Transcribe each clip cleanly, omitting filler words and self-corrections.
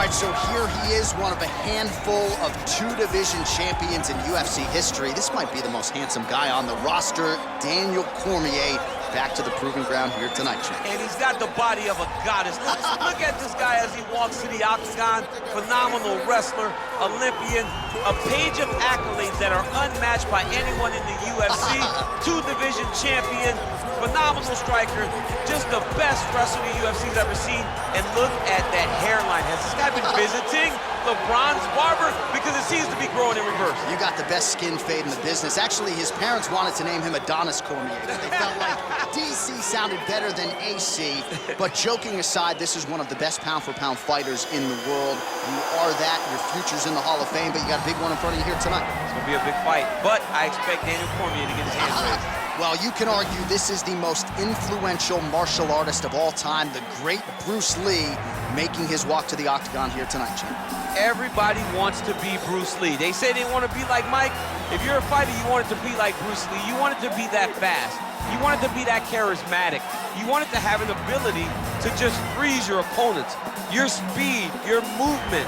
right, so here he is, one of a handful of two-division champions in UFC history. This might be the most handsome guy on the roster, Daniel Cormier, back to the proving ground here tonight, champ. And he's got the body of a goddess. Look at this guy as he walks to the octagon. Phenomenal wrestler, Olympian, a page of accolades that are unmatched by anyone in the UFC. Two-division champion, phenomenal striker, just the best wrestler the UFC's ever seen. And look at that hairline. Has this guy been visiting LeBron's barber? Because it seems to be growing in reverse. You got the best skin fade in the business. Actually, his parents wanted to name him Adonis Cormier. They felt like DC sounded better than AC. But joking aside, this is one of the best pound-for-pound fighters in the world. You are that. Your future's in the Hall of Fame, but you got a big one in front of you here tonight. It's going to be a big fight, but I expect Daniel Cormier to get his hands raised. Well, you can argue this is the most influential martial artist of all time, the great Bruce Lee, making his walk to the octagon here tonight, champ. Everybody wants to be Bruce Lee. They say they want to be like Mike. If you're a fighter, you want it to be like Bruce Lee. You want it to be that fast. You want it to be that charismatic. You want it to have an ability to just freeze your opponents. Your speed, your movement,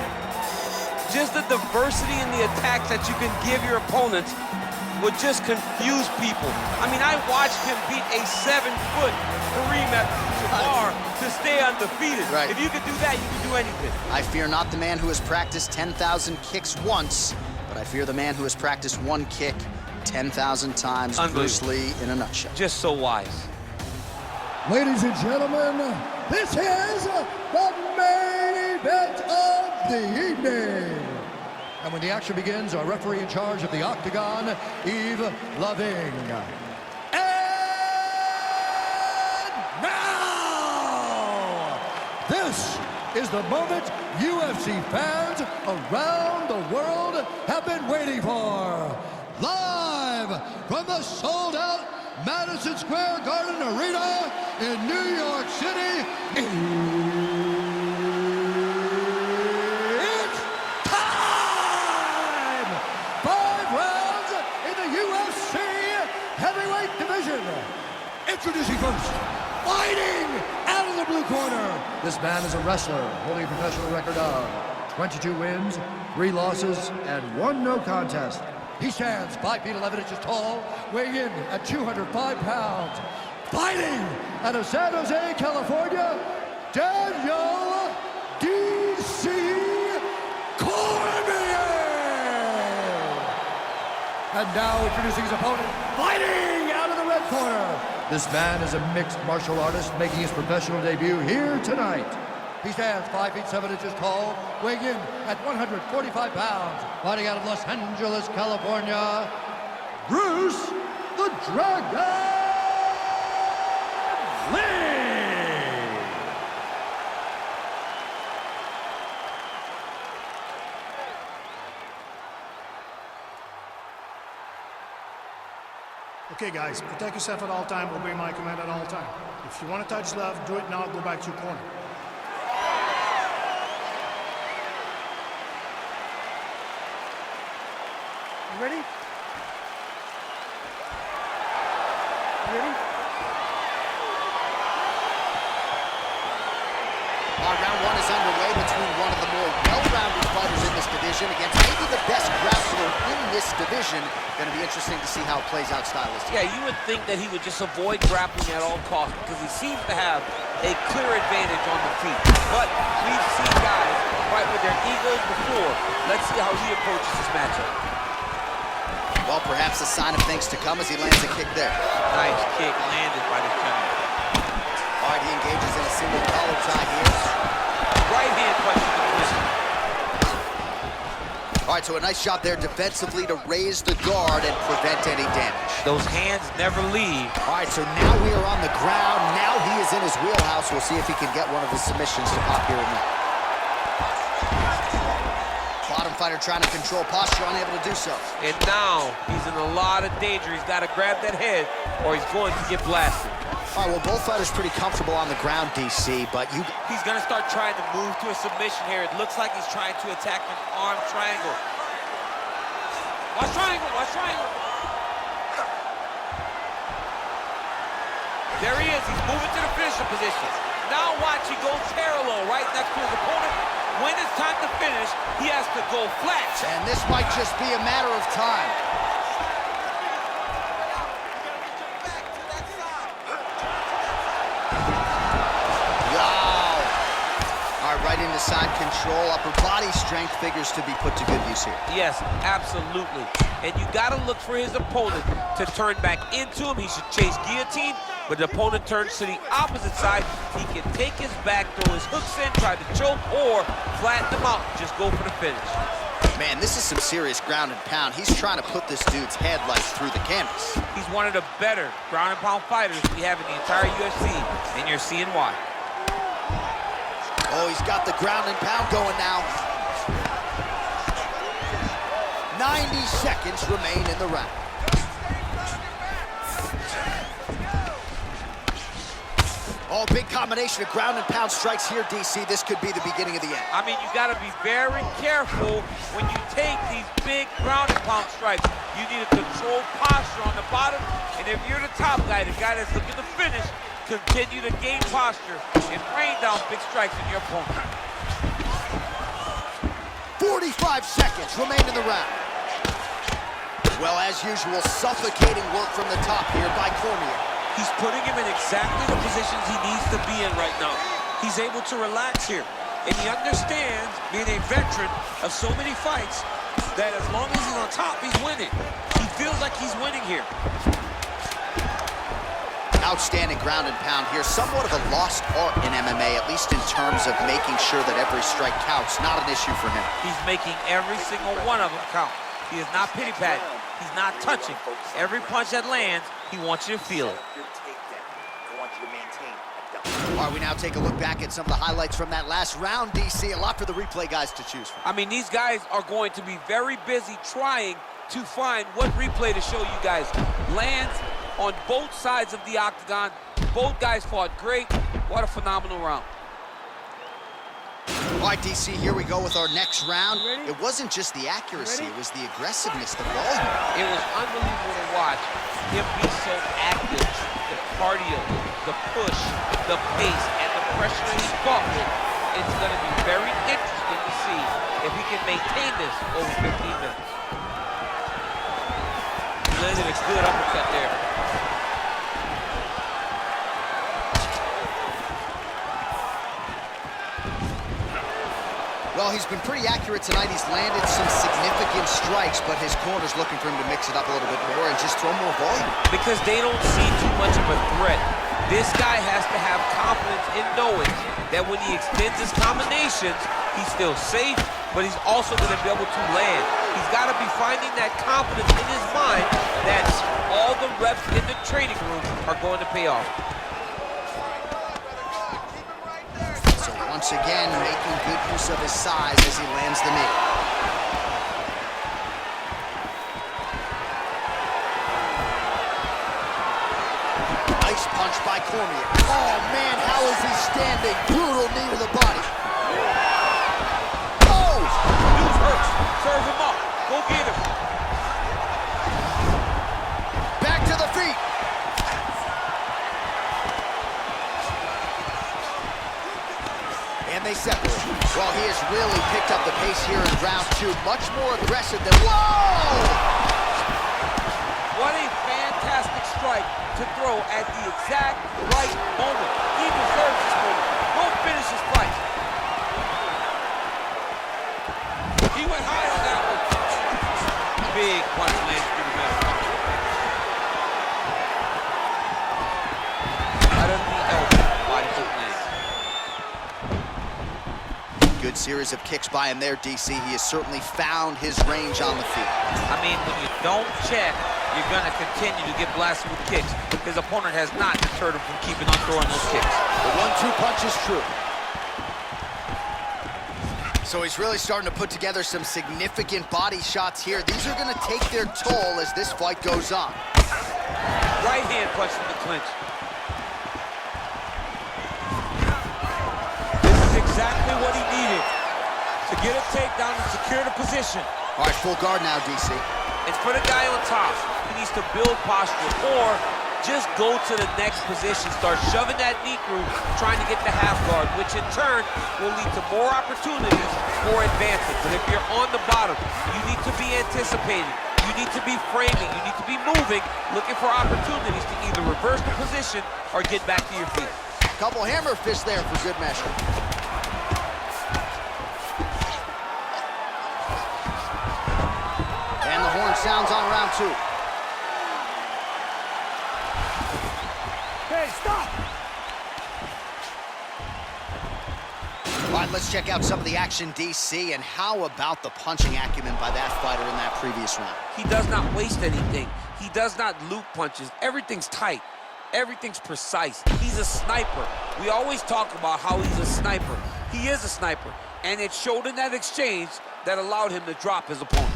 just the diversity in the attacks that you can give your opponents would just confuse people. I mean, I watched him beat a 7-foot Kareem Abdul-Jabbar to stay undefeated. Right. If you could do that, you can do anything. I fear not the man who has practiced 10,000 kicks once, but I fear the man who has practiced one kick 10,000 times. Bruce Lee in a nutshell. Just so wise. Ladies and gentlemen, this is the main event of the evening. And when the action begins, our referee in charge of the octagon, Yves Loving. And now, this is the moment UFC fans around the world have been waiting for. Live from the sold-out Madison Square Garden Arena in New York City. It's time! 5 rounds in the UFC heavyweight division. Introducing first, fighting out of the blue corner. This man is a wrestler holding a professional record of 22 wins, 3 losses, and 1 no contest. He stands 5 feet 11 inches tall, weighing in at 205 pounds. Fighting out of San Jose, California, Daniel D.C. Cormier. And now introducing his opponent, fighting out of the red corner. This man is a mixed martial artist making his professional debut here tonight. He stands 5 feet 7 inches tall, weighing in at 145 pounds. Fighting out of Los Angeles, California, Bruce the Dragon Lee! Okay, guys, protect yourself at all time, obey my command at all time. If you want to touch love, do it now, go back to your corner. You ready? You ready? Round 1 is underway between one of the more well-rounded fighters in this division against maybe the best grappler in this division. Going to be interesting to see how it plays out stylistically. Yeah, you would think that he would just avoid grappling at all costs because he seems to have a clear advantage on the feet. But we've seen guys fight with their egos before. Let's see how he approaches this matchup. Well, perhaps a sign of things to come as he lands a kick there. Nice kick landed by the gentleman. All right, he engages in a single collar tie here. Right hand punch to the position. All right, so a nice job there defensively to raise the guard and prevent any damage. Those hands never leave. All right, so now we are on the ground. Now he is in his wheelhouse. We'll see if he can get one of his submissions to pop here and there. Bottom fighter trying to control posture, unable to do so. And now he's in a lot of danger. He's got to grab that head or he's going to get blasted. All right, well, both fighters pretty comfortable on the ground, DC, but He's going to start trying to move to a submission here. It looks like he's trying to attack an arm triangle. Watch triangle, watch triangle. There he is. He's moving to the finisher position. Now watch, he goes parallel right next to his opponent. when it's time to finish, he has to go flat. And this might just be a matter of time. Wow. All right, right into side control. Upper body strength figures to be put to good use here. Yes, absolutely. And you got to look for his opponent to turn back into him. He should chase guillotine, but the opponent turns to the opposite side. He can take his back, throw his hooks in, try to choke, or flatten him out. Just go for the finish. Man, this is some serious ground and pound. He's trying to put this dude's head like through the canvas. He's one of the better ground and pound fighters we have in the entire UFC, and you're seeing why. Oh, he's got the ground and pound going now. 90 seconds remain in the round. Oh, big combination of ground and pound strikes here, DC. This could be the beginning of the end. I mean, you got to be very careful when you take these big ground and pound strikes. You need a controlled posture on the bottom, and if you're the top guy, the guy that's looking to finish, continue to gain posture and rain down big strikes on your opponent. 45 seconds remain in the round. Well, as usual, suffocating work from the top here by Cormier. He's putting him in exactly the positions he needs to be in right now. He's able to relax here. And he understands, being a veteran of so many fights, that as long as he's on top, he's winning. He feels like he's winning here. Outstanding ground and pound here. Somewhat of a lost art in MMA, at least in terms of making sure that every strike counts. Not an issue for him. He's making every single one of them count. He is not pity-patting. He's not touching. Every punch that lands, he wants you to feel it. All right, we now take a look back at some of the highlights from that last round, DC. A lot for the replay guys to choose from. I mean, these guys are going to be very busy trying to find what replay to show you guys. Lands on both sides of the octagon. Both guys fought great. What a phenomenal round. All right, DC, here we go with our next round. It wasn't just the accuracy, it was the aggressiveness, the volume. It was unbelievable to watch him be so active. The cardio, the push, the pace, and the pressure that he fought with. It's going to be very interesting to see if he can maintain this over 15 minutes. He landed a good uppercut there. Well, he's been pretty accurate tonight. He's landed some significant strikes, but his corner's looking for him to mix it up a little bit more and just throw more volume. Because they don't see too much of a threat. This guy has to have confidence in knowing that when he extends his combinations, he's still safe, but he's also going to be able to land. He's got to be finding that confidence in his mind that all the reps in the training room are going to pay off. Once again, making good use of his size as he lands the knee. Nice punch by Cormier. Oh, man, how is he standing? Brutal knee to the body. Oh! Dude hurts. Serve him up. Go get him. Back to the feet. And they separate. Well, he has really picked up the pace here in round two. Much more aggressive than... Whoa! What a fantastic strike to throw at the exact right moment. He deserves this moment. Go finish his fight. He went high on that one. Big punch lands through the middle. Right under the elbow. Body hook lands. Good series of kicks by him there, DC. He has certainly found his range on the feet. I mean, when you don't check, you're going to continue to get blasted with kicks. His opponent has not deterred him from keeping on throwing those kicks. The 1-2 punch is true. So he's really starting to put together some significant body shots here. These are going to take their toll as this fight goes on. Right hand punch in the clinch. This is exactly what he needed to get a takedown and secure the position. All right, full guard now, DC. And for the guy on top, he needs to build posture, or just go to the next position. Start shoving that knee through, trying to get the half guard, which in turn will lead to more opportunities for advancement. But if you're on the bottom, you need to be anticipating. You need to be framing. You need to be moving, looking for opportunities to either reverse the position or get back to your feet. Couple hammer fists there for good measure. And the horn sounds on round 2. Hey, stop! All right, let's check out some of the action, DC, and how about the punching acumen by that fighter in that previous round? He does not waste anything. He does not loop punches. Everything's tight. Everything's precise. He's a sniper. We always talk about how he's a sniper. He is a sniper, and it showed in that exchange that allowed him to drop his opponent.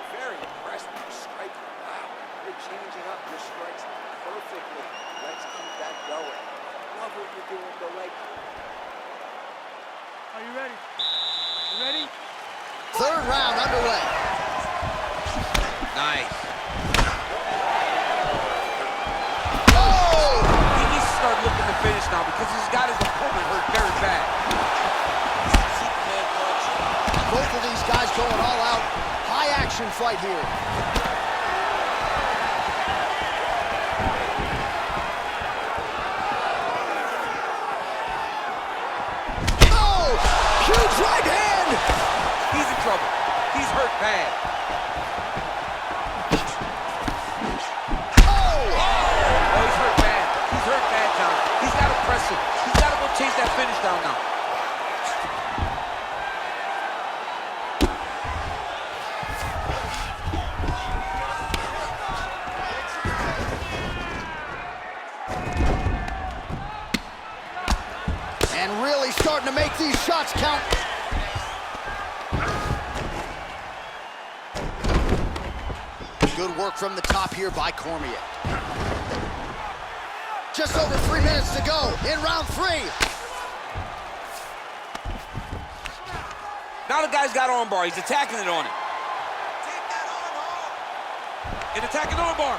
Very impressed with your striking. Wow, you're changing up your strikes perfectly. Let's keep that going. Love what you're doing, the leg. Are you ready? You ready? Third round underway. Nice. Oh! He needs to start looking to finish now because he's got his opponent hurt very bad. Both of these guys going all out. High action fight here. Oh! Huge right hand! He's in trouble. He's hurt bad. Oh! Oh, he's hurt bad. He's hurt bad, John. He's got to press him. He's got to go chase that finish down now. And really starting to make these shots count. Good work from the top here by Cormier. Just over 3 minutes to go in round 3. Now the guy's got armbar. He's attacking it on it. And attacking armbar.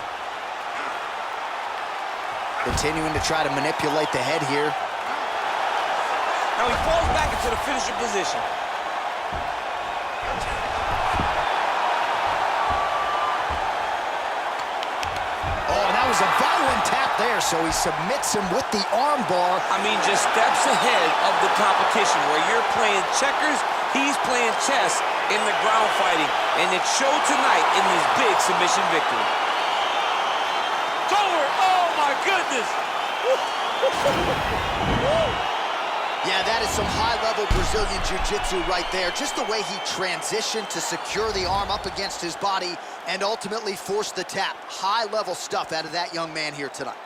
Continuing to try to manipulate the head here. Now he falls back into the finishing position. Oh, that was a violent tap there, so he submits him with the arm bar. I mean, just steps ahead of the competition. Where you're playing checkers, he's playing chess in the ground fighting. And it showed tonight in this big submission victory. It's over. Oh, my goodness. Yeah, that is some high-level Brazilian jiu-jitsu right there. Just the way he transitioned to secure the arm up against his body and ultimately force the tap. High-level stuff out of that young man here tonight.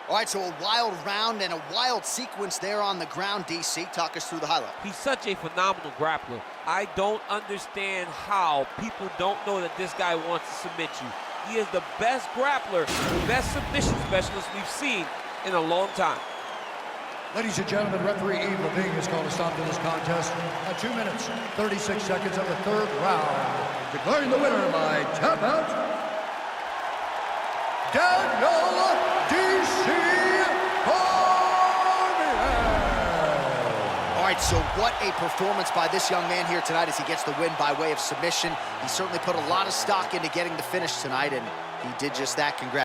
All right, so a wild round and a wild sequence there on the ground. DC, talk us through the highlight. He's such a phenomenal grappler. I don't understand how people don't know that this guy wants to submit you. He is the best grappler, best submission specialist we've seen in a long time. Ladies and gentlemen, referee Yves Levine has called a stop to this contest at 2 minutes, 36 seconds of the third round. Declaring the winner by tap out, Daniel D.C. Cormier. All right, so what a performance by this young man here tonight as he gets the win by way of submission. He certainly put a lot of stock into getting the finish tonight, and he did just that. Congrats.